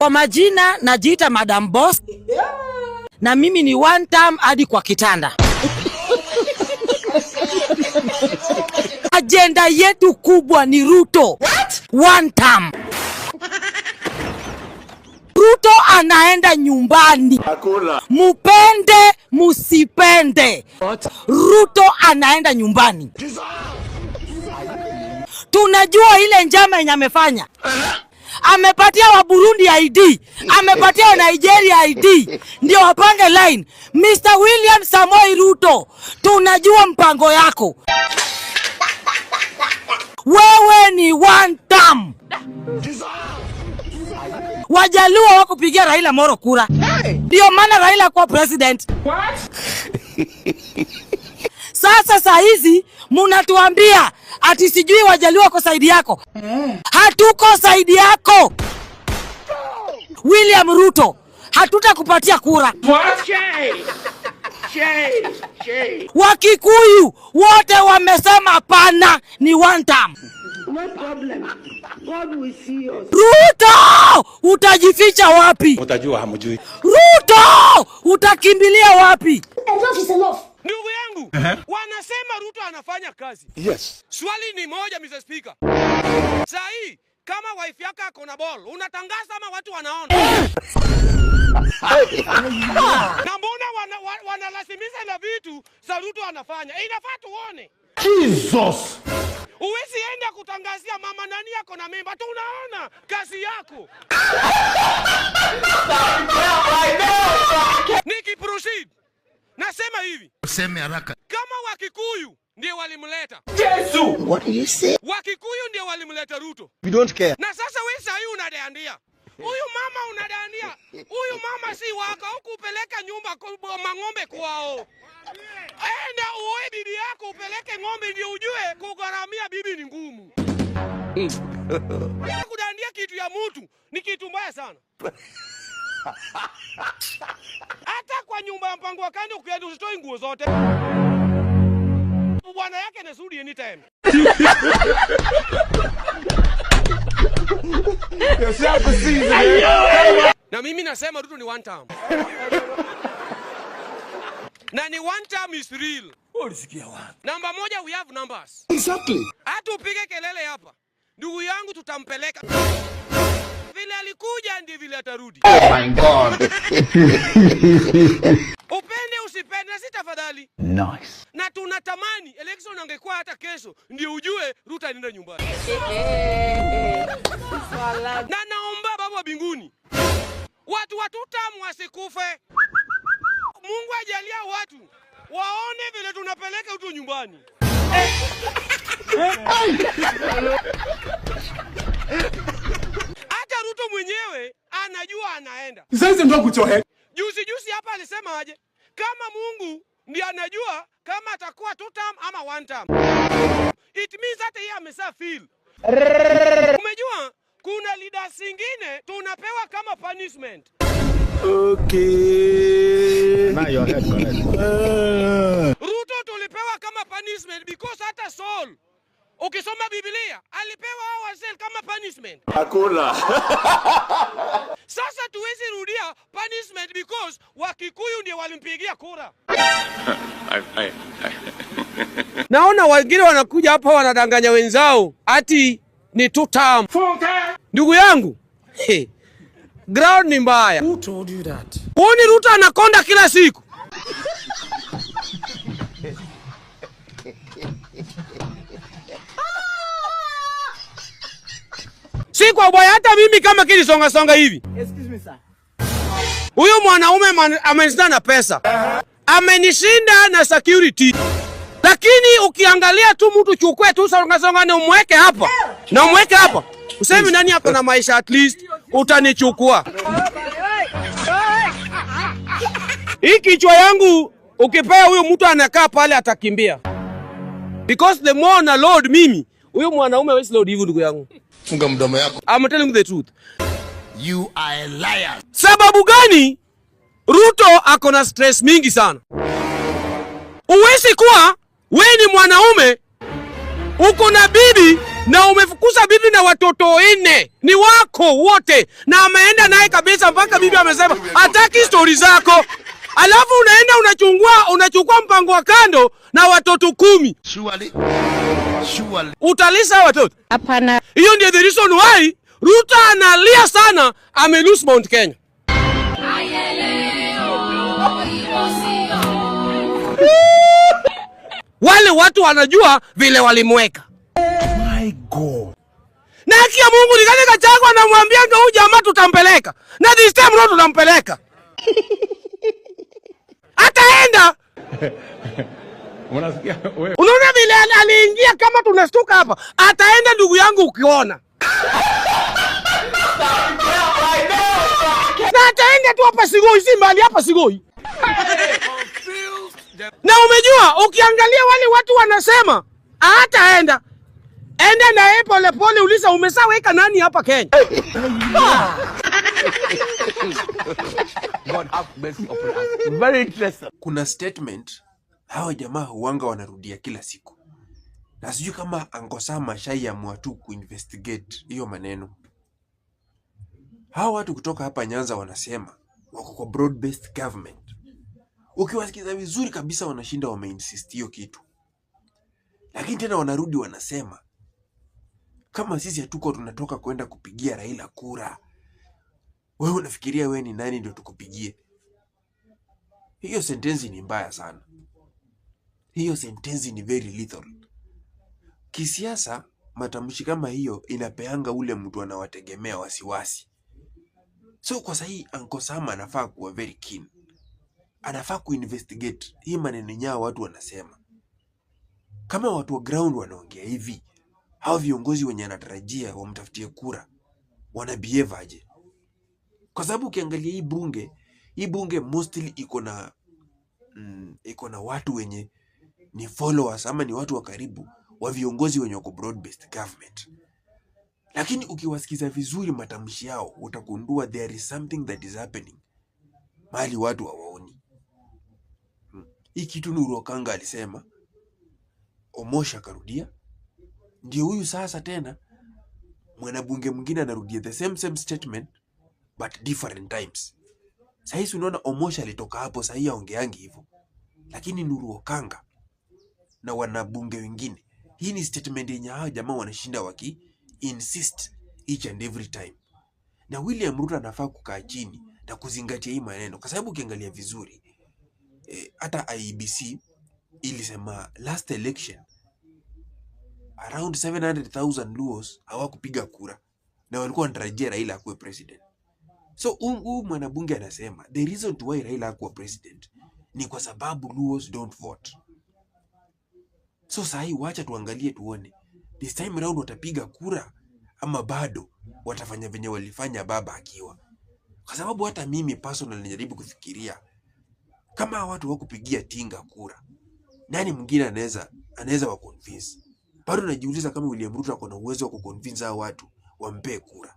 Kwa majina najiita Madam Boss. Na mimi ni one term hadi kwa kitanda. Agenda yetu kubwa ni Ruto. What? One term. Ruto anaenda nyumbani. Hakuna. Mupende, musipende. What? Ruto anaenda nyumbani. Tunajua ile njama yenye amefanya. Amepatia wa Burundi ID, amepatia wa Nigeria ID, ndio wapange line. Mr. William Samoei Ruto, tunajua mpango yako. Wewe ni one term. Wajaluo wako pigia Raila Moro kura. Ndio maana Raila kwa president. What? Sasa saa hizi munatuambia ati sijui Wajaluo wako saidi yako. Hatuko saidi yako. William Ruto, hatutakupatia kura. What? Wakikuyu wote wamesema pana, ni one term. No problem. God will see us. Ruto, utajificha wapi? Utajua hamjui. Ruto, utakimbilia wapi? Enough is enough. Ndugu yangu, wanasema Ruto anafanya kazi. Yes. Swali ni moja, Mr. Speaker. Saa hii kama wife yako ako na ball, unatangaza ama watu wanaona? Na mbona wanalazimisha na vitu za Ruto anafanya? Inafaa tuone. Jesus. Uwezi enda kutangazia mama nani yako na mimba, tunaona kazi yako. Nikiproceed, nasema hivi. Useme haraka. Kama Wakikuyu ndio walimleta Yesu. What do you say? Wakikuyu ndio walimleta Ruto. We don't care. Na sasa wewe sasa hii unadandia. Huyu mama unadandia. Huyu mama si wako, ukupeleka nyumba kwa mang'ombe kwao. Enda uoe bibi yako upeleke ng'ombe ndio ujue kugharamia bibi ni ngumu. Kudandia kitu ya mtu ni kitu mbaya sana. Hata kwa nyumba ya mpango wa kando ukienda usitoi nguo zote. Bwana yake nasudi anytime. Na mimi nasema Ruto ni one term. Na ni one term is real. Ulisikia wapi? Namba moja, we have numbers. Exactly. Hata upige kelele hapa, ndugu yangu tutampeleka. Vile alikuja ndi vile atarudi. Oh my God. Upende usipende, si tafadhali. Nice. Na tunatamani election angekuwa hata kesho ndio ujue Ruto anaenda nyumbani. Na naomba Baba wa mbinguni, watu watutamu wasikufe. Mungu ajalia watu waone vile tunapeleka Ruto nyumbani. Hata Ruto mwenyewe anajua anaenda. Sasa ndio kuchohe. Juzi hapa alisema aje? Kama Mungu ndiye anajua kama atakuwa two term ama one term. It means hata yeye amesa feel. Umejua kuna leaders wengine tunapewa kama punishment. Okay. Now your head correct. Ruto tulipewa kama punishment because hata Saul, ukisoma Biblia, alipewa hao wasel kama punishment. Hakuna. Sasa tuwezi rudia punishment because Wakikuyu ndio walimpigia kura. Naona wengine wanakuja hapa wanadanganya wenzao ati ni two term. Ndugu yangu, ground ni mbaya. Who told you that? Huoni Ruto anakonda kila siku? Si kwa bwana, hata mimi kama kili songa hivi. Excuse me sir. Huyu mwanaume amenishinda na pesa. Amenishinda na security. Lakini ukiangalia tu mtu chukue tu songa na umweke hapa. Na umweke hapa. Useme nani hapa na maisha, at least utanichukua. Hii kichwa yangu ukipea huyo mtu anakaa pale atakimbia. Because the more na load mimi, huyo mwanaume hawezi load hivi ndugu yangu. Funga mdomo yako. I'm telling you the truth. You are a liar. Sababu gani? Ruto ako na stress mingi sana. Uwezi kuwa wewe ni mwanaume uko na bibi na umefukuza bibi na watoto 4 ni wako wote, na ameenda naye kabisa mpaka bibi amesema hataki story zako. Alafu unaenda unachukua mpango wa kando na watoto 10. Surely. Utalisa watoto? Hapana. Hiyo ndio the reason why Ruto analia sana ame lose Mount Kenya. Wale watu wanajua vile walimweka. My God. Na haki ya Mungu ni kale Gachagua anamwambia ndio huyu jamaa tutampeleka. Na this time Ruto tutampeleka. Ataenda. Unasikia wewe? Unaona vile aliingia kama tunastuka hapa. Ataenda ndugu yangu ukiona. Na ataenda tu hapa Sigoi, si mbali hapa Sigoi. Na umejua ukiangalia wale watu wanasema hataenda. Enda na yeye pole pole, uliza umesaweka nani hapa Kenya? God have mercy upon us. Very interesting. Kuna statement hawa jamaa huanga wanarudia kila siku. Na sijui kama Ankosama shaiamua tu kuinvestigate hiyo maneno. Hawa watu kutoka hapa Nyanza wanasema wako kwa broad based government. Ukiwasikiza vizuri kabisa wanashinda wameinsist hiyo kitu. Lakini tena wanarudi wanasema kama sisi hatuko tunatoka kwenda kupigia Raila kura, wewe unafikiria wewe ni nani ndio tukupigie? Hiyo sentensi ni mbaya sana. Hiyo sentensi ni very lethal. Kisiasa, matamshi kama hiyo inapeanga ule mtu anawategemea wasiwasi. So kwa sahi Ankosama anafaa kuwa very keen. Anafaa kuinvestigate hii maneno nyao watu wanasema. Kama watu wa ground wanaongea hivi, hao viongozi wenye anatarajia wamtafutie kura wanabehave aje? Kwa sababu ukiangalia hii bunge mostly iko na watu wenye ni followers ama ni watu wa karibu wa viongozi wenye wako broad based government. Lakini ukiwasikiza vizuri matamshi yao utagundua there is something that is happening mahali watu hawaoni. Hii kitu Nuru Okanga alisema, Omosha karudia, ndio huyu sasa tena mwanabunge mwingine anarudia the same statement but different times. Sasa unaona Omosha alitoka hapo, sasa aongeangi hivyo. Lakini Nuru Okanga na wanabunge wengine, hii ni statement yenye hao jamaa wanashinda waki insist each and every time. Na William Ruto anafaa kukaa chini na kuzingatia hii maneno, kwa sababu ukiangalia vizuri hata IEBC ilisema last election around 700,000 Luos hawakupiga kura na walikuwa wanatarajia Raila akuwe president. So huyu mwanabunge anasema the reason to why Raila akuwa president ni kwa sababu Luos don't vote. So sahi wacha tuangalie tuone this time round watapiga kura ama bado watafanya venye walifanya baba akiwa. Kwa sababu hata mimi personally najaribu kufikiria kama watu wakupigia Tinga kura, nani mwingine anaweza wa convince? Bado najiuliza kama William Ruto ako na uwezo wa kuconvince hao watu wampe kura.